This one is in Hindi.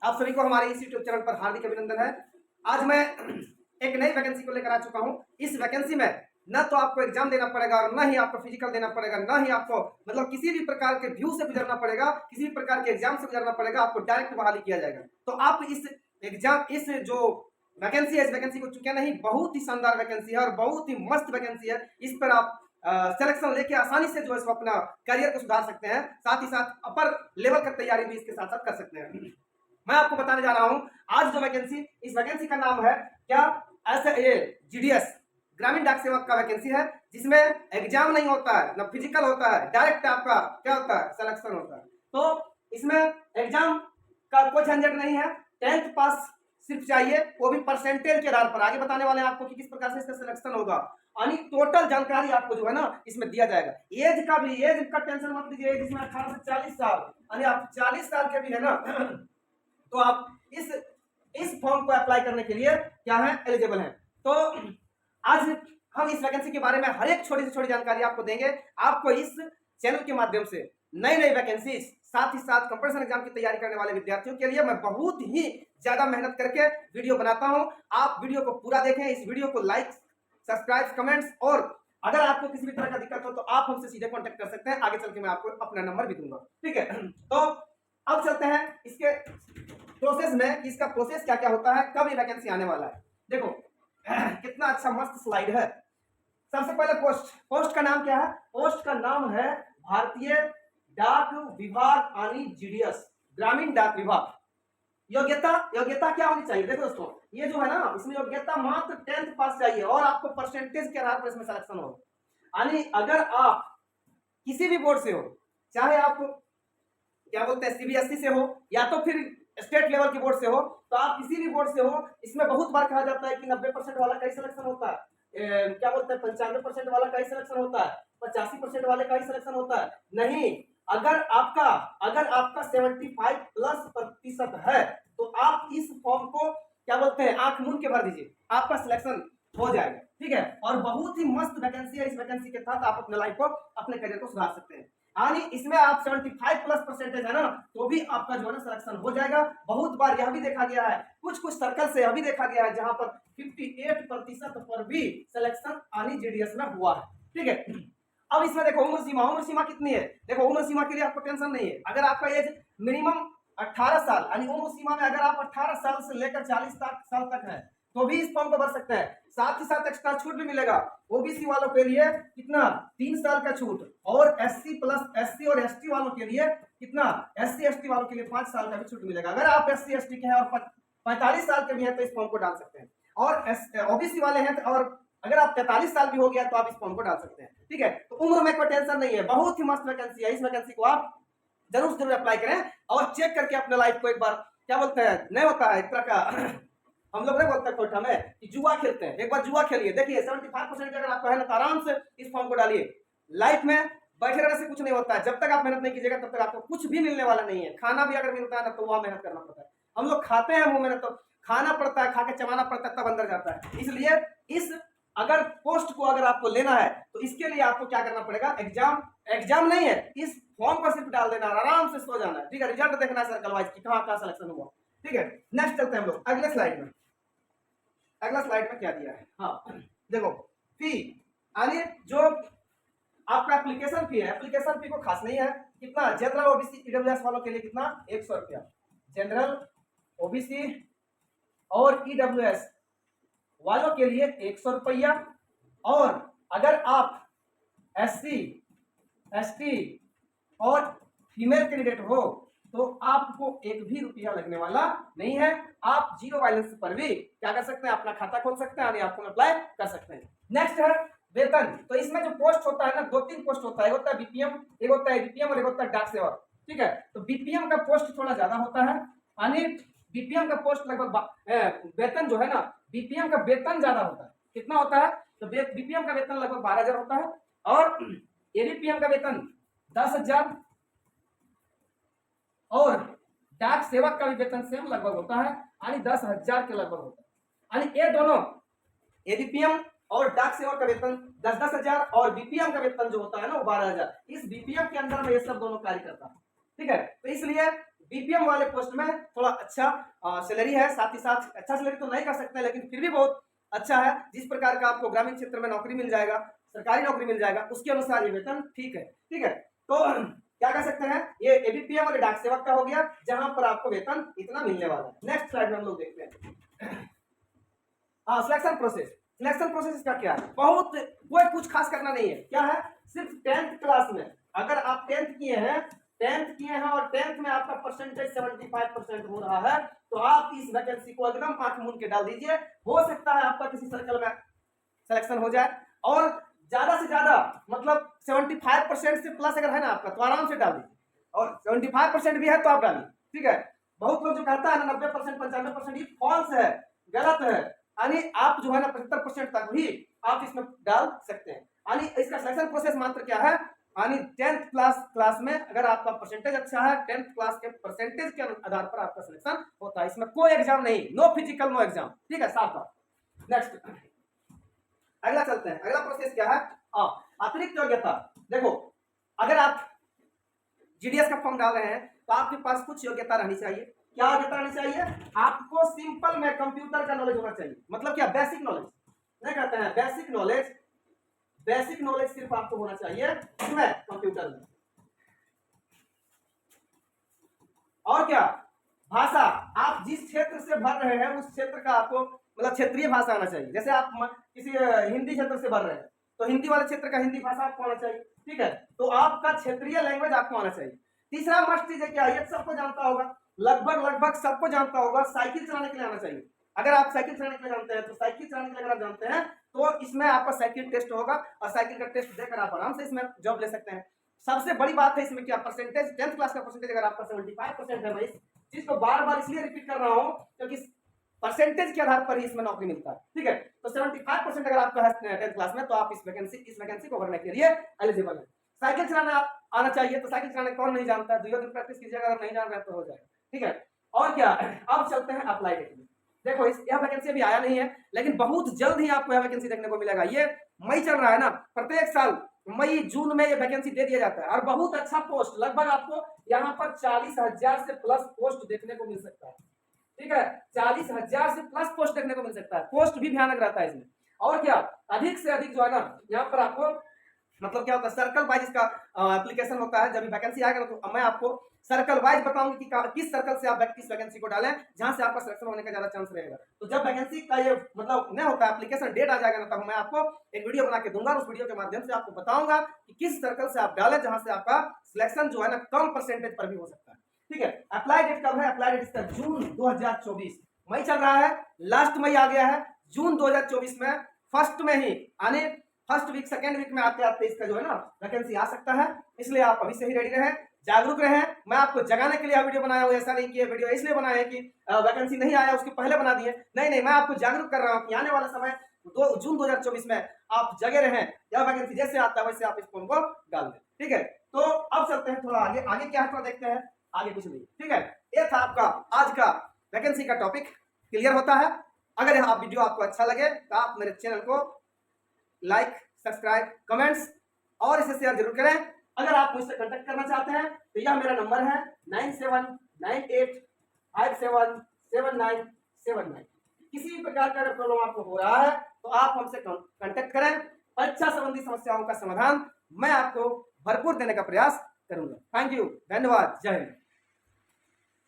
आप सभी को हमारे इस यूट्यूब चैनल पर हार्दिक अभिनंदन है। आज मैं एक नई वैकेंसी को लेकर आ चुका हूं। इस वैकेंसी में न तो आपको एग्जाम देना पड़ेगा और न ही आपको फिजिकल देना पड़ेगा, न ही आपको मतलब किसी भी प्रकार के व्यू से गुजरना पड़ेगा, किसी भी प्रकार के एग्जाम से गुजरना पड़ेगा। आपको डायरेक्ट बहाली किया जाएगा। तो आप इस एग्जाम, इस जो वैकेंसी है, इस वैकेंसी को चुके नहीं, बहुत ही शानदार वैकेंसी है और बहुत ही मस्त वैकेंसी है। इस पर आप सिलेक्शन लेके आसानी से जो है अपना करियर को सुधार सकते हैं, साथ ही साथ अपर लेवल का तैयारी भी इसके साथ साथ कर सकते हैं। मैं आपको बताने जा रहा हूं आज जो वैकेंसी, इस वैकेंसी का नाम है क्या, GDS ग्रामीण डाक सेवक का वैकेंसी है, जिसमें एग्जाम नहीं होता है, ना फिजिकल होता है, डायरेक्ट आपका क्या होता है, सिलेक्शन होता है। तो इसमें एग्जाम का कोई झंझट नहीं है, 10th पास सिर्फ चाहिए, वो भी परसेंटेज के आधार पर। आगे बताने वाले हैं आपको कि किस प्रकार से इसका सिलेक्शन होगा, यानी टोटल जानकारी आपको जो है ना इसमें दिया जाएगा। एज का भी, एज का टेंशन मत लीजिए, जिसमें 18 से 40 साल, यानी आप 40 साल के भी है ना तो आप इस फॉर्म को अप्लाई करने के लिए क्या है, एलिजिबल हैं। तो आज हम इस वैकेंसी के बारे में हर एक छोटी से छोटी जानकारी आपको देंगे। आपको इस चैनल के माध्यम से नई नई वैकेंसी, साथ ही साथ कंपटीशन एग्जाम की तैयारी करने वाले विद्यार्थियों के लिए मैं बहुत ही ज्यादा मेहनत करके वीडियो बनाता हूं। आप वीडियो को पूरा देखें, इस वीडियो को लाइक, सब्सक्राइब, कमेंट्स, और अगर आपको किसी भी तरह का दिक्कत हो तो आप हमसे सीधे कांटेक्ट कर सकते हैं। आगे चल के मैं आपको अपना नंबर भी दूंगा, ठीक है। तो अब चलते हैं इसके प्रोसेस में, इसका प्रोसेस क्या क्या होता है, कब ये वैकेंसी आने वाला है। देखो कितना अच्छा मस्त स्लाइड है। सबसे पहले पोस्ट का नाम क्या है, पोस्ट का नाम है भारतीय डाक विभाग यानी GDS ग्रामीण डाक विभाग। योग्यता क्या होनी चाहिए, देखो दोस्तों, ये जो है ना इसमें योग्यता मात्र 10th पास चाहिए और आपको परसेंटेज के आधार पर इसमें सिलेक्शन हो। यानी अगर आप किसी भी बोर्ड से हो, चाहे आप क्या बोलते हैं CBSE से हो या तो फिर स्टेट लेवल के बोर्ड से हो, तो आप किसी भी बोर्ड से हो, इसमें बहुत बार कहा जाता है कि 90% वाला का ही सिलेक्शन होता है, क्या बोलते हैं 95% वाला का ही सिलेक्शन होता है, 85% वाले का ही सिलेक्शन होता है। नहीं, अगर आपका 75+ है तो आप इस फॉर्म को क्या बोलते हैं आंख मूंद के भर दीजिए, आपका सिलेक्शन हो जाएगा, ठीक है। और बहुत ही मस्त वैकेंसी है। इस वैकेंसी के साथ आप अपने लाइफ को, अपने करियर को सुधार सकते हैं। यानी इसमें आप 75+ है ना, तो भी आपका जो है ना सिलेक्शन हो जाएगा। बहुत बार यह भी देखा गया है, कुछ सर्कल से यह भी देखा गया है जहां पर 58% पर भी सिलेक्शन यानी GDS में हुआ है, ठीक है। अब इसमें देखो उम्र सीमा कितनी है। देखो उम्र सीमा के लिए आपको टेंशन नहीं है। अगर आपका एज मिनिमम 18 साल, यानी उम्र सीमा में अगर आप 18 साल से लेकर 40 साल तक है तो भी इस फॉर्म को भर सकते हैं। साथ ही साथ एक्स्ट्रा छूट भी मिलेगा। OBC वालों के लिए कितना, 3 साल का छूट, और SC और ST वालों के लिए कितना, SC ST वालों के लिए 5 साल का भी छूट मिलेगा। अगर आप SC ST के हैं और 45 साल के भी हैं तो इस फॉर्म को डाल सकते हैं। और OBC वाले हैं और अगर आप 43 साल भी हो गया तो आप इस फॉर्म को डाल सकते हैं, ठीक है। तो उम्र में कोई टेंशन नहीं है। बहुत ही मस्त वैकेंसी है। इस वैकेंसी को आप जरूर अप्लाई करें और चेक करके अपने लाइफ को एक बार क्या बोलते हैं, नहीं होता है एक तरह का हम लोग नहीं बोलते हैं कोठा में कि जुआ खेलते हैं, एक बार जुआ खेलिए, देखिए 75% अगर आपको है ना तो आराम से इस फॉर्म को डालिए। लाइफ में बैठे रहने से कुछ नहीं होता है। जब तक आप मेहनत नहीं कीजिएगा तब तक आपको कुछ भी मिलने वाला नहीं है। खाना भी अगर मिलता है ना तो वह मेहनत करना पड़ता है। हम लोग खाते हैं मुंह में, तो खाना पड़ता है, खा के चबाना पड़ता है, तब अंदर जाता है। इसलिए इस अगर पोस्ट को अगर आपको लेना है तो इसके लिए आपको क्या करना पड़ेगा, एग्जाम नहीं है, इस फॉर्म पर सिर्फ डाल देना, आराम से सो जाना है, ठीक है। रिजल्ट देखना है सर्कल वाइज कि कहाँ कहाँ सिलेक्शन हुआ, ठीक है। नेक्स्ट चलते हैं हम लोग अगले स्लाइड में। अगला स्लाइड में क्या दिया है, हाँ देखो, फी यानी जो आपका एप्लीकेशन फी है, एप्लीकेशन फी को खास नहीं है। कितना, जनरल OBC EWS वालों के लिए कितना, 100 रुपया जनरल OBC और EWS वालों के लिए 100 रुपया। और अगर आप SC ST और फीमेल कैंडिडेट हो तो आपको एक भी रुपया लगने वाला नहीं है। आप जीरो बैलेंस पर भी क्या कर सकते हैं, अपना खाता खोल सकते हैं, आपको अप्लाई कर सकते हैं। नेक्स्ट है वेतन। तो इसमें जो पोस्ट होता है ना, 2-3 पोस्ट होता है, एक होता है BPM, एक होता है ABPM और एक होता है डाक सेवक, ठीक है। तो BPM का पोस्ट थोड़ा ज्यादा होता है, यानी BPM का पोस्ट लगभग वेतन जो है ना, BPM का वेतन ज्यादा होता है। कितना होता है, तो BPM का वेतन लगभग 12,000 होता है और ABPM का वेतन 10,000 और डाक सेवक का भी वेतन सेम लगभग होता है, यानी 10,000 के लगभग होता है। यानी ये दोनों ABPM और डाक सेवक का वेतन 10,000 और BPM का वेतन जो होता है ना वो 12,000। इस BPM के अंदर में ये सब दोनों कार्य करता है, ठीक है। तो इसलिए बीपीएम वाले पोस्ट में थोड़ा अच्छा सैलरी है, साथ ही साथ अच्छा सैलरी तो नहीं कर सकते हैं, लेकिन फिर भी बहुत अच्छा है। जिस प्रकार का आपको ग्रामीण क्षेत्र में नौकरी मिल जाएगा, सरकारी नौकरी मिल जाएगा, उसके अनुसार ये वेतन ठीक है। ठीक है, तो क्या कह सकते हैं, ये एबीपीएम और डाक सेवक का हो गया, जहां पर आपको वेतन इतना मिलने वाला है। नेक्स्ट स्लाइड में हम लोग देखते हैं सिलेक्शन प्रोसेस। सिलेक्शन प्रोसेस इसका क्या है, बहुत कोई कुछ खास करना नहीं है। क्या है, सिर्फ 10th क्लास में अगर आप 10th किए हैं और 10th में आपका परसेंटेज 75% हो रहा है, तो आप इस वैकेंसी को एकदम आंख मूंद के डाल दीजिए। हो सकता है आपका किसी सर्कल में सिलेक्शन हो जाए, और ज्यादा से ज्यादा मतलब 75% से प्लस अगर है ना आपका, तो आराम से डाल दीजिए। और 75% भी है तो आप डालिए। ठीक है, बहुत लोग जो कहता है ना 90% 95%, ये फॉल्स है, गलत है। यानी आप जो है ना 75% तक भी आप इसमें डाल सकते हैं। यानी इसका सिलेक्शन प्रोसेस मात्र क्या है, यानी 10th क्लास में अगर आपका परसेंटेज अच्छा है, 10th क्लास के परसेंटेज के आधार पर आपका सिलेक्शन होता है। इसमें कोई एग्जाम नहीं, नो फिजिकल नो एग्जाम। ठीक है, साफ बात। नेक्स्ट अगला चलते हैं। अगला प्रोसेस क्या है, अतिरिक्त योग्यता। देखो, अगर आप जीडीएस का फॉर्म डाल रहे हैं तो आपके पास कुछ योग्यता रहनी चाहिए। क्या योग्यता रहनी चाहिए, आपको सिंपल में कंप्यूटर का नॉलेज होना चाहिए। मतलब क्या, बेसिक नॉलेज नहीं कहते हैं, बेसिक नॉलेज। बेसिक नॉलेज सिर्फ आपको होना चाहिए इसमें, कंप्यूटर में। और क्या, भाषा, आप जिस क्षेत्र से भर रहे हैं उस क्षेत्र का आपको मतलब क्षेत्रीय भाषा आना चाहिए। जैसे आप किसी हिंदी क्षेत्र से भर रहे हैं तो हिंदी वाले क्षेत्र का हिंदी भाषा आपको आना चाहिए। ठीक है, तो आपका क्षेत्रीय लैंग्वेज आपको आना चाहिए। तीसरा मस्ट चीज है क्या, ये सबको जानता होगा, लगभग सबको जानता होगा, साइकिल चलाने के लिए आना चाहिए। अगर आप साइकिल चलाने के लिए जानते हैं तो साइकिल चलाने के लिए अगर आप जानते हैं तो इसमें आपका साइकिल टेस्ट होगा, और साइकिल का टेस्ट देकर आप आराम से इसमें जॉब ले सकते हैं। सबसे बड़ी बात है इसमें क्या, परसेंटेज। 10th क्लास का परसेंटेज अगर आपका 75% है, मैं इस चीज को बार बार इसलिए रिपीट कर रहा हूं क्योंकि परसेंटेज के आधार पर ही इसमें नौकरी मिलता है। ठीक है, तो 75% अगर आपका है 10th क्लास में, तो आप इस वैकेंसी को भरने के लिए एलिजिबल है। साइकिल चलाना आना चाहिए, तो साइकिल चलाने कौन नहीं जानता है, 2 दिन प्रैक्टिस कीजिएगा, अगर नहीं जान रहे तो हो जाएगा। ठीक है, और क्या, अब चलते हैं अप्लाई डेट में। देखो, यह वैकेंसी अभी आया नहीं है, लेकिन बहुत जल्द ही आपको यह वैकेंसी देखने को मिलेगा। ये मई चल रहा है ना, प्रत्येक साल मई जून में ये वैकेंसी दे दिया जाता है, और बहुत अच्छा पोस्ट, लगभग आपको यहाँ पर 40,000 से प्लस पोस्ट देखने को मिल सकता है। ठीक है, 40,000 से प्लस पोस्ट देखने को मिल सकता है। पोस्ट भी भयानक रहता है इसमें। और क्या, अधिक से अधिक जो है ना, यहाँ पर आपको मतलब क्या होता है, सर्कल वाइज इसका एप्लीकेशन होता है। जब वैकेंसी आएगा ना, तो मैं आपको सर्कल वाइज बताऊंगी कि किस सर्कल से आप किस वैकेंसी को डालें, जहां से आपका सिलेक्शन होने का ज्यादा चांस रहेगा। तो जब वैकेंसी का ये मतलब नहीं होता, एप्लीकेशन डेट आ जाएगा ना, तब मैं आपको एक वीडियो बना के दूंगा, और उस वीडियो के माध्यम से आपको बताऊंगा कि किस सर्कल से आप डालें, जहां से आपका सिलेक्शन जो है ना कम परसेंटेज पर भी हो सकता है। ठीक है, अप्लाई डेट कब है, अप्लाई डेट इसका जून 2024। मई चल रहा है, लास्ट मई आ गया है, जून 2024 में फर्स्ट में ही, यानी फर्स्ट वीक सेकेंड वीक में आते आते इसका जो है ना वैकेंसी आ सकता है। इसलिए आप अभी से ही रेडी रहें, जागरूक रहें। मैं आपको जगाने के लिए वीडियो बनाया हूं, ऐसा नहीं कि ये वीडियो इसलिए बनाया है कि वैकेंसी नहीं आया उसके पहले बना दिए, नहीं, मैं आपको जागरूक कर रहा हूं कि आने वाला समय जून 2024 में आप जगे रहें, यह वैकेंसी जैसे आता है वैसे आप इस फॉर्म को डाल दें। ठीक है, तो अब चलते हैं थोड़ा आगे। आगे क्या है थोड़ा देखते हैं, आगे कुछ नहीं। ठीक है, ये था आपका आज का वैकेंसी का टॉपिक, क्लियर होता है। अगर यह वीडियो आपको अच्छा लगे तो आप मेरे चैनल को लाइक, सब्सक्राइब, कमेंट्स और इसे शेयर जरूर करें। अगर आप मुझसे कांटेक्ट करना चाहते हैं तो यह मेरा नंबर है 9798577979। किसी भी प्रकार का प्रॉब्लम आपको हो रहा है तो आप हमसे कांटेक्ट करें। परीक्षा संबंधी समस्याओं का समाधान मैं आपको भरपूर देने का प्रयास करूंगा। थैंक यू, धन्यवाद, जय हिंद।